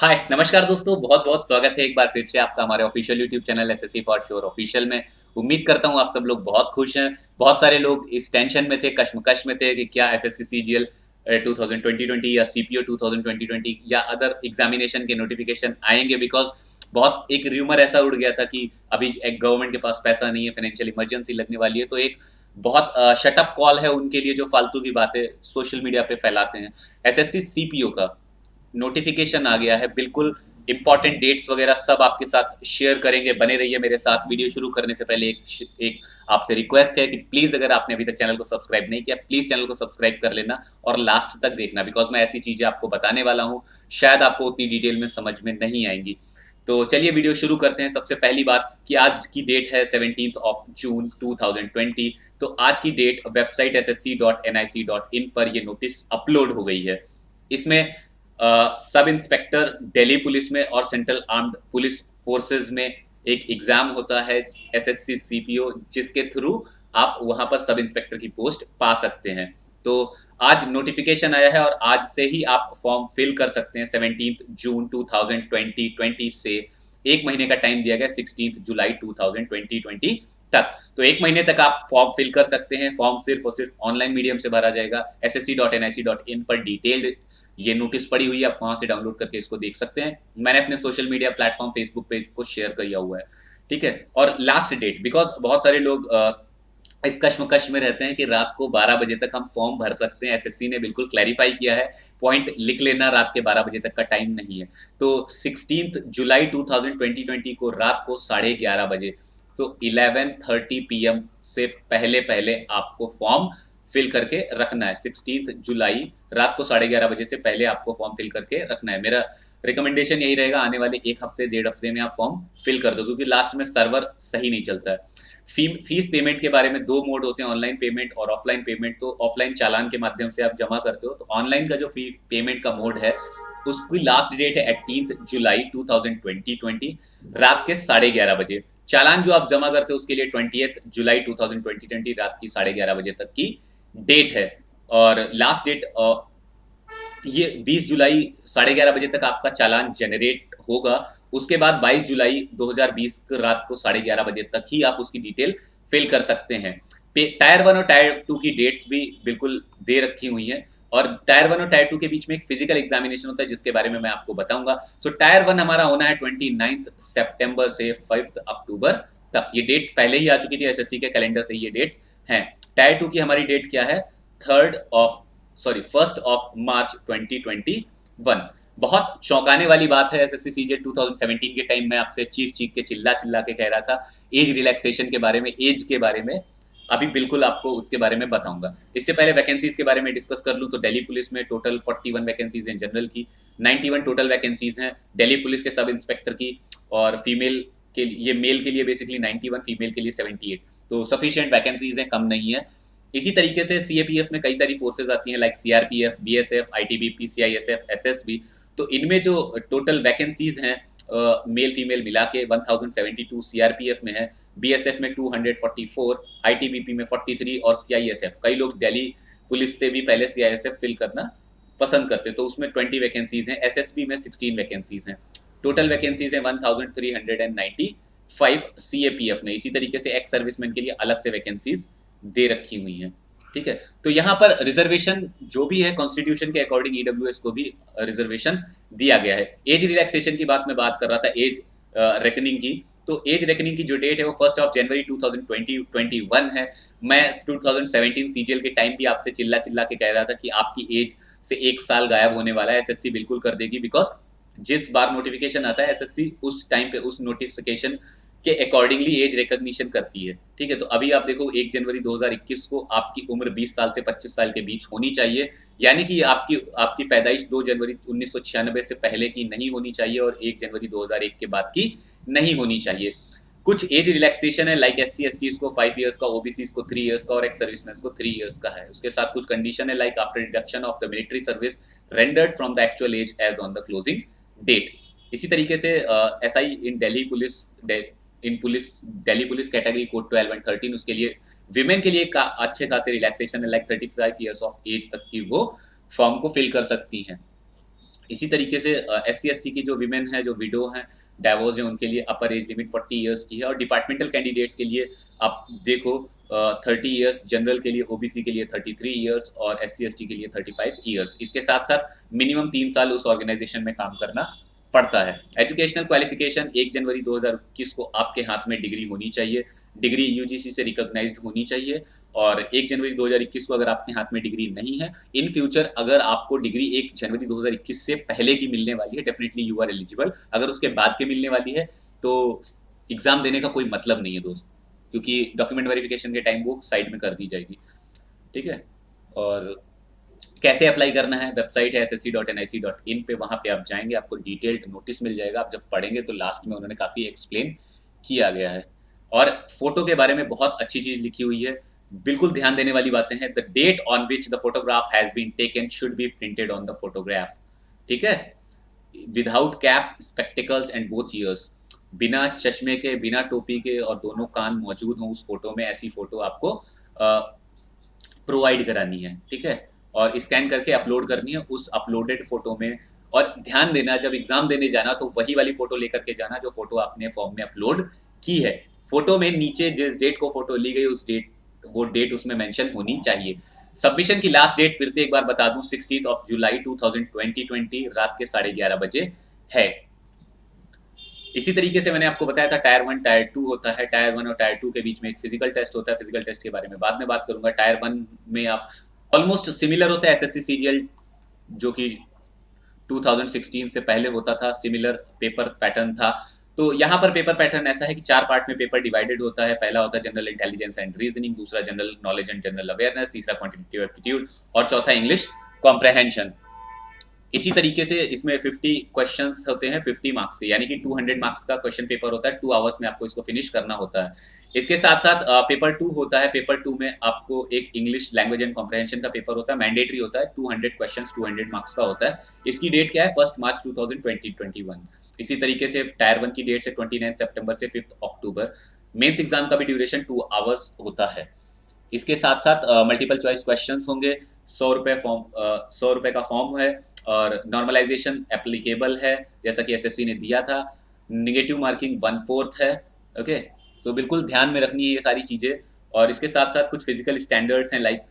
हाय नमस्कार दोस्तों, बहुत बहुत स्वागत है एक बार फिर से आपका हमारे official YouTube channel SSC for sure official में। उम्मीद करता हूँ आप सब लोग बहुत खुश हैं। बहुत सारे लोग इस टेंशन में थे, कश्मकश में थे कि क्या एसएससी सीजीएल 2020 या सीपीओ 2020 या अदर एग्जामिनेशन के नोटिफिकेशन आएंगे। बिकॉज बहुत एक र्यूमर ऐसा उड़ गया था कि अभी एक गवर्नमेंट के पास पैसा नहीं है, फाइनेंशियल इमरजेंसी लगने वाली है, तो एक बहुत शटअप कॉल है उनके लिए जो फालतू की बातें सोशल मीडिया पे फैलाते हैं। एसएससी सीपीओ का नोटिफिकेशन आ गया है, बिल्कुल इंपॉर्टेंट डेट्स वगैरह सब आपके साथ शेयर करेंगे। बने रहिए मेरे साथ। वीडियो शुरू करने से पहले एक आपसे रिक्वेस्ट है कि प्लीज अगर आपने अभी तक चैनल को सब्सक्राइब नहीं किया, प्लीज चैनल को सब्सक्राइब कर लेना और लास्ट तक देखना, बिकॉज मैं ऐसी चीजें आपको बताने वाला हूँ शायद आपको उतनी डिटेल में समझ में नहीं आएंगी। तो चलिए वीडियो शुरू करते हैं। सबसे पहली बात कि आज की डेट है 17 जून 2020। तो आज की डेट वेबसाइट ssc.nic.in पर ये नोटिस अपलोड हो गई है। इसमें सब इंस्पेक्टर दिल्ली पुलिस में और सेंट्रल आर्म्ड पुलिस फोर्सेस में एक एग्जाम होता है एसएससी सीपीओ, जिसके थ्रू आप वहां पर सब इंस्पेक्टर की पोस्ट पा सकते हैं। तो आज नोटिफिकेशन आया है और आज से ही आप फॉर्म फिल कर सकते हैं। 17 जून 2020 से एक महीने का टाइम दिया गया 16 जुलाई 2020 तक। तो एक महीने तक आप फॉर्म फिल कर सकते हैं। फॉर्म सिर्फ और सिर्फ ऑनलाइन मीडियम से भरा जाएगा। ssc.nic.in पर डिटेल्ड ये नोटिस पड़ी हुई है, आप वहां से डाउनलोड करके इसको देख सकते हैं। मैंने अपने सोशल मीडिया प्लेटफॉर्म फेसबुक पे इसको शेयर किया हुआ है, ठीक है। और लास्ट डेट, बिकॉज बहुत सारे लोग इस कश्मकश में रहते हैं कि रात को 12 बजे तक हम फॉर्म भर सकते हैं। एसएससी ने बिल्कुल क्लैरिफाई किया है, पॉइंट लिख लेना, रात के 12 बजे तक का टाइम नहीं है। तो 16 जुलाई 2020 को रात को 11:30 बजे, सो 11:30 PM से पहले पहले आपको फॉर्म फिल करके रखना है। 16 जुलाई रात को 11:30 से पहले आपको फॉर्म फिल करके रखना है। मेरा रिकमेंडेशन यही रहेगा, आने वाले एक हफ्ते डेढ़ हफ्ते में आप फॉर्म फिल कर दो, क्योंकि लास्ट में सर्वर सही नहीं चलता है। फीस पेमेंट के बारे में दो मोड होते हैं, ऑनलाइन पेमेंट और ऑफलाइन पेमेंट। तो ऑफलाइन चालान के माध्यम से आप जमा करते हो, तो ऑनलाइन का जो फी पेमेंट का मोड है उसकी लास्ट डेट है 18 जुलाई 2020 रात के 11:30 बजे। चालान जो आप जमा करते हो उसके लिए 20 जुलाई 2020 रात की 11:30 बजे तक की डेट है। और लास्ट डेट ये 20 जुलाई 11:30 बजे तक आपका चालान जनरेट होगा। उसके बाद 22 जुलाई 2020 रात को 11:30 बजे तक ही आप उसकी डिटेल फिल कर सकते हैं। टायर 1 और टायर 2 की डेट्स भी बिल्कुल दे रखी हुई हैं। और टायर 1 और टायर 2 के बीच में एक फिजिकल एग्जामिनेशन होता है जिसके बारे में मैं आपको बताऊंगा। सो टायर 1 हमारा होना है 29 सितंबर से 5 अक्टूबर तक। ये डेट पहले ही आ चुकी थी, एसएससी के कैलेंडर से ये डेट्स हैं। टायर 2 की हमारी डेट क्या है? 1 मार्च 2021। बहुत चौंकाने वाली बात है। एसएससी सीजीएल 2017 के टाइम में आपसे चीख के चिल्ला चिल्ला के कह रहा था एज रिलैक्सेशन के बारे में, एज के बारे में। अभी बिल्कुल आपको उसके बारे में बताऊंगा। इससे पहले वैकेंसीज के बारे में डिस्कस कर लूं तो दिल्ली पुलिस में टोटल 41 वैकेंसीज हैं जनरल की, 91 टोटल वैकेंसीज हैं दिल्ली पुलिस के सब इंस्पेक्टर की। और फीमेल के लिए, मेल के लिए बेसिकली 91, फीमेल के लिए 78। तो सफिशिएंट वैकेंसीज हैं, कम नहीं है। इसी तरीके से सीएपीएफ में कई सारी फोर्सेज आती हैं, like CRPF, BSF, ITBP, CISF, SSB. तो इनमें जो टोटल वैकेंसीज हैं मेल फीमेल मिला के 1072 सीआरपीएफ में है, बीएसएफ में 244, आईटीबीपी में 43 और सीआईएसएफ, कई लोग दिल्ली पुलिस से भी पहले सीआईएसएफ फिल करना पसंद करते, तो उसमें 20 वैकेंसीज हैं। एसएसबी में 16 वैकेंसीज हैं। टोटल वैकेंसीज हैं 1395 सीएपीएफ में। इसी तरीके से एक्स सर्विसमैन के लिए अलग से वैकेंसीज दे रखी हुई हैं, ठीक है। तो यहाँ पर रिजर्वेशन जो भी है कॉन्स्टिट्यूशन के अकॉर्डिंग ईडब्ल्यूएस को भी रिजर्वेशन दिया गया है। एज रिलैक्सेशन की बात मैं बात कर रहा था, एज रेकनिंग की। तो एज रेकनिंग की जो डेट है वो 1 जनवरी 2021 है। मैं 2017 सीजीएल के टाइम भी आपसे चिल्ला चिल्ला के कह रहा था कि आपकी एज से 1 साल गायब होने वाला है। एसएससी बिल्कुल कर देगी, बिकॉज जिस बार नोटिफिकेशन आता है एसएससी उस टाइम पे उस नोटिफिकेशन के अकॉर्डिंगली एज रिकॉग्निशन करती है, ठीक है। तो अभी आप देखो 1 जनवरी 2021 को आपकी उम्र 20 साल से 25 साल के बीच होनी चाहिए, यानी कि आपकी आपकी पैदाइश 2 जनवरी 1996 से पहले की नहीं होनी चाहिए और 1 जनवरी 2001 के बाद की नहीं होनी चाहिए। कुछ एज रिलैक्सेशन है, लाइक एससी एसटीज को 5 इयर्स का, ओबीसी को 3 इयर्स का और एक्स सर्विसमैन को 3 इयर्स का है। उसके साथ कुछ कंडीशन है, like after deduction of the military service rendered from the actual age age on the closing date. इसी तरीके से SI in Delhi police, Delhi police category code 12 and 13, उसके लिए विमेन के लिए अच्छे खासे रिलैक्सेशन है, लाइक 35 इयर्स ऑफ एज तक की वो फॉर्म को फिल कर सकती हैं। इसी तरीके से SC/ST की जो विमेन है, जो विडो हैं, डाइवोर्स हैं, उनके लिए अपर एज लिमिट 40 इयर्स की है। और डिपार्टमेंटल कैंडिडेट्स के लिए आप देखो 30 इयर्स, जनरल के लिए, ओबीसी के लिए 33 इयर्स और SC/ST के लिए 35 इयर्स। इसके साथ साथ मिनिमम 3 साल उस ऑर्गेनाइजेशन में काम करना पड़ता है। एजुकेशनल क्वालिफिकेशन 1 जनवरी 2021 को आपके हाथ में डिग्री होनी चाहिए, डिग्री यूजीसी से रिकॉग्नाइज्ड होनी चाहिए। और 1 जनवरी 2021 को अगर आपके हाथ में डिग्री नहीं है, इन फ्यूचर अगर आपको डिग्री 1 जनवरी 2021 से पहले की मिलने वाली है, डेफिनेटली यू आर एलिजिबल। अगर उसके बाद के मिलने वाली है तो एग्जाम देने का कोई मतलब नहीं है दोस्त, क्योंकि डॉक्यूमेंट वेरिफिकेशन के टाइम वो साइड में कर दी जाएगी। ठीक है। और कैसे अप्लाई करना है, वेबसाइट है ssc.nic.in पे, वहाँ पे आप जाएंगे, आपको डिटेल्ड नोटिस मिल जाएगा। आप जब पढ़ेंगे तो लास्ट में उन्होंने काफ़ी एक्सप्लेन किया गया है। और फोटो के बारे में बहुत अच्छी चीज़ लिखी हुई है, बिल्कुल ध्यान देने वाली बातें हैं। The date on which the photograph has been taken should be printed on the photograph. ठीक है। Without cap, spectacles and both ears, बिना चश्मे के, बिना टोपी के और दोनों कान मौजूद हों उस फोटो में, ऐसी फोटो आपको प्रोवाइड करानी है। ठीक है। और स्कैन करके अपलोड करनी है उस अपलोडेड फोटो में। और ध्यान देना, जब एग्जाम देने जाना तो वही वाली फोटो लेकर के जाना जो फोटो आपने फॉर्म में अपलोड की है। फोटो में नीचे जिस डेट को फोटो ली गई उस डेट, वो डेट उसमें मेंशन होनी चाहिए। सबमिशन की लास्ट डेट फिर से एक बार बता दूं, 16 जुलाई 2020 रात के 11:30 बजे है। इसी तरीके से मैंने आपको बताया था टायर 1 टायर 2 होता है। टायर 1 और टायर 2 के बीच में एक फिजिकल टेस्ट होता है। फिजिकल टेस्ट के बारे में बाद में बात करूंगा। टायर 1 में आप ऑलमोस्ट सिमिलर होता है SSC CGL जो कि 2016 से पहले होता था, सिमिलर पेपर पैटर्न था। तो यहाँ पर पेपर पैटर्न ऐसा है कि 4 पार्ट में पेपर डिवाइडेड होता है। पहला होता है जनरल इंटेलिजेंस एंड रीजनिंग, दूसरा general knowledge and general awareness, तीसरा क्वांटिटेटिव एप्टीट्यूड और चौथा इंग्लिश कॉम्प्रहेंशन। इसी तरीके से इसमें 50 क्वेश्चंस होते हैं 50 मार्क्स के, यानी कि 200 मार्क्स का क्वेश्चन पेपर होता है। 2 आवर्स में आपको इसको फिनिश करना होता है। इसके साथ साथ पेपर 2 होता है। पेपर 2 में आपको एक इंग्लिश लैंग्वेज एंड कॉम्प्रहेंशन का पेपर होता है, मैंडेटरी होता है। 200 क्वेश्चंस 200 मार्क्स का होता है। इसकी डेट क्या है, 1 मार्च 2021। इसी तरीके से टायर 1 की डेट से 29 सितंबर से 5 अक्टूबर। मेंस एग्जाम का भी ड्यूरेशन 2 आवर्स होता है। इसके साथ साथ मल्टीपल चॉइस क्वेश्चंस होंगे। 100 रुपये का फॉर्म है और नॉर्मलाइजेशन एप्लीकेबल है जैसा कि SSC ने दिया था। निगेटिव मार्किंग 1/4 है। ओके। सो बिल्कुल ध्यान में रखनी है ये सारी चीज़ें। और इसके साथ साथ कुछ फिजिकल स्टैंडर्ड्स हैं, लाइक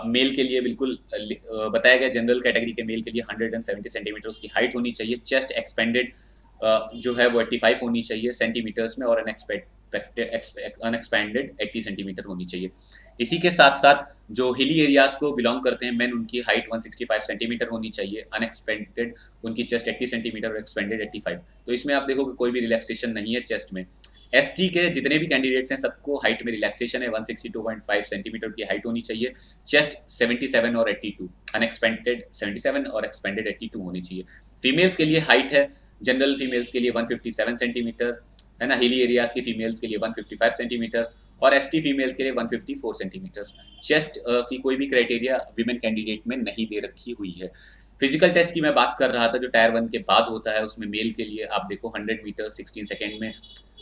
मेल के लिए बिल्कुल बताया गया, जनरल कैटेगरी के मेल के लिए 170 सेंटीमीटर उसकी हाइट होनी चाहिए। चेस्ट एक्सपेंडेड जो है वो 85 होनी चाहिए सेंटीमीटर्स में, और अनएक्सपेंडेड 80 सेंटीमीटर होनी चाहिए। इसी के साथ साथ जो हिली एरियाज को बिलोंग करते हैं मेन, उनकी हाइट 165 सेंटीमीटर होनी चाहिए। अनएक्सपेंडेड उनकी चेस्ट 80 सेंटीमीटर और एक्सपेंडेड 85। तो इसमें आप देखो कि कोई भी रिलैक्सेशन नहीं है चेस्ट में। ST के जितने भी कैंडिडेट्स हैं सबको हाइट में रिलैक्सेशन है। 162.5 सेंटीमीटर की हाइट होनी चाहिए। चेस्ट 77 और 82, अनएक्सपेंडेड 77 और एक्सपेंडेड 82 होनी चाहिए। फीमेल्स के लिए हाइट है, जनरल फीमेल्स के लिए 157 सेंटीमीटर है ना, हिली एरियाज की फीमेल्स के लिए 155 सेंटीमीटर और ST फीमेल्स के लिए 154 सेंटीमीटर। चेस्ट की कोई भी क्राइटेरिया विमेन कैंडिडेट में नहीं दे रखी हुई है। फिजिकल टेस्ट की मैं बात कर रहा था जो टायर 1 के बाद होता है, उसमें मेल के लिए आप देखो 100 मीटर 16 सेकेंड में,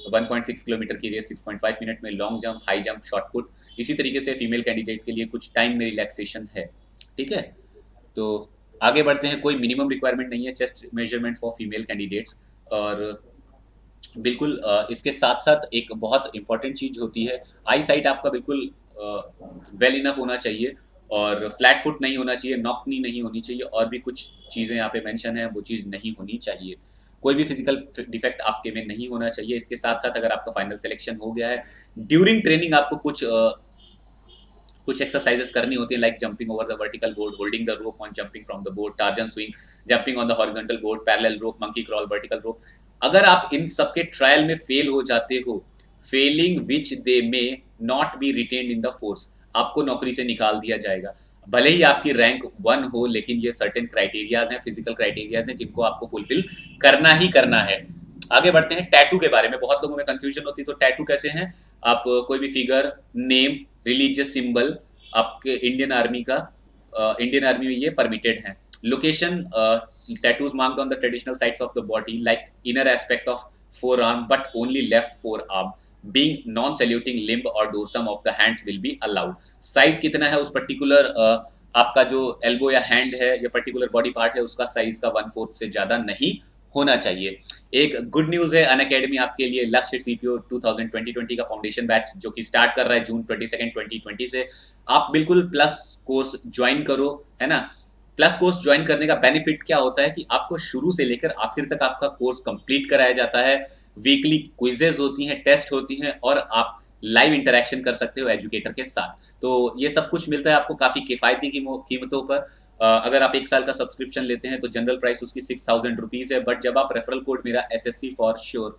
1.6 किलोमीटर की रेस 6.5 मिनट में, long jump, high jump, short put. इसी तरीके से फीमेल कैंडिडेट्स के लिए कुछ टाइम में रिलैक्सेशन है। ठीक है। तो आगे बढ़ते हैं। कोई मिनिमम रिक्वायरमेंट नहीं है chest measurement for female candidates. और बिल्कुल इसके साथ साथ एक बहुत इंपॉर्टेंट चीज़ होती है, आई साइट आपका बिल्कुल वेल इनफ होना चाहिए और फ्लैट फुट नहीं होना चाहिए, नॉक नी नहीं होनी चाहिए, और भी कुछ चीज़ें यहाँ पे मेंशन है वो चीज़ नहीं होनी चाहिए। कोई भी फिजिकल डिफेक्ट आपके में नहीं होना चाहिए। इसके साथ साथ अगर आपका फाइनल सिलेक्शन हो गया है, ड्यूरिंग ट्रेनिंग आपको कुछ एक्सरसाइजेस करनी होती है, like jumping over the vertical board, holding the rope on jumping from the board, Tarzan swing, jumping on the horizontal board, parallel rope, monkey crawl, vertical rope. अगर आप इन सब के ट्रायल में फेल हो जाते हो, Fehling which they may not be retained in the force, आपको नौकरी से निकाल दिया जाएगा। भले ही आपकी रैंक 1 हो, लेकिन ये सर्टेन क्राइटेरियाज हैं, फिजिकल क्राइटेरियाज हैं, जिनको आपको फुलफिल करना ही करना है। आगे बढ़ते हैं। टैटू के बारे में बहुत लोगों में कंफ्यूजन होती है। तो टैटू कैसे हैं, आप कोई भी फिगर, नेम, रिलीजियस सिंबल, आपके इंडियन आर्मी का, इंडियन आर्मी में ये परमिटेड है। Location, tattoos marked on the traditional sites of the body like inner aspect of forearm but only left forearm, being non saluting limb or dorsum of the hands will be allowed। Size कितना है उस particular आपका जो elbow या hand है या particular body part है उसका साइज का 1/4 से ज्यादा नहीं होना चाहिए। एक गुड न्यूज है अनअकैडमी आपके लिए लक्ष्य सीपीओ 2020 का फाउंडेशन बैच जो कि स्टार्ट कर रहा है जून 22 2020 से। आप बिल्कुल प्लस कोर्स ज्वाइन करो, है ना। प्लस कोर्स ज्वाइन करने का बेनिफिट क्या होता है कि आपको शुरू से लेकर आखिर तक आपका कोर्स कंप्लीट कराया जाता है। वीकली क्विजेज होती हैं, टेस्ट होती हैं और आप लाइव इंटरेक्शन कर सकते हो एजुकेटर के साथ। तो ये सब कुछ मिलता है आपको काफी किफायती कीमतों पर। अगर आप 1 साल का सब्सक्रिप्शन लेते हैं तो जनरल प्राइस उसकी 6000 रुपीज है, बट जब आप रेफरल कोड मेरा एसएससी फॉर श्योर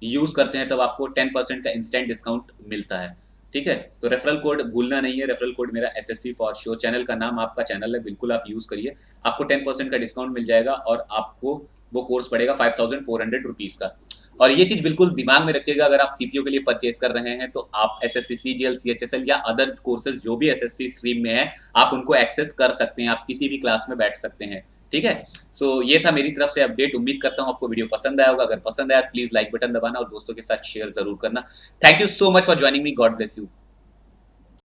यूज करते हैं तब आपको 10% का इंस्टेंट डिस्काउंट मिलता है। ठीक है, तो रेफरल कोड भूलना नहीं है। रेफरल कोड मेरा एसएससी फॉर श्योर, चैनल का नाम आपका चैनल है, बिल्कुल आप यूज करिए। आपको 10% का डिस्काउंट मिल जाएगा और आपको वो कोर्स पड़ेगा 5400 रुपीज का। और ये चीज बिल्कुल दिमाग में रखिएगा, अगर आप सीपीओ के लिए परचेज कर रहे हैं तो आप एसएससी सीजीएल सीएचएसएल या अदर कोर्सेज जो भी एसएससी स्ट्रीम में है आप उनको एक्सेस कर सकते हैं, आप किसी भी क्लास में बैठ सकते हैं। ठीक है, सो ये था मेरी तरफ से अपडेट। उम्मीद करता हूँ आपको वीडियो पसंद आया होगा। अगर पसंद आया प्लीज लाइक बटन दबाना और दोस्तों के साथ शेयर जरूर करना। Thank you so much for joining me, God bless you.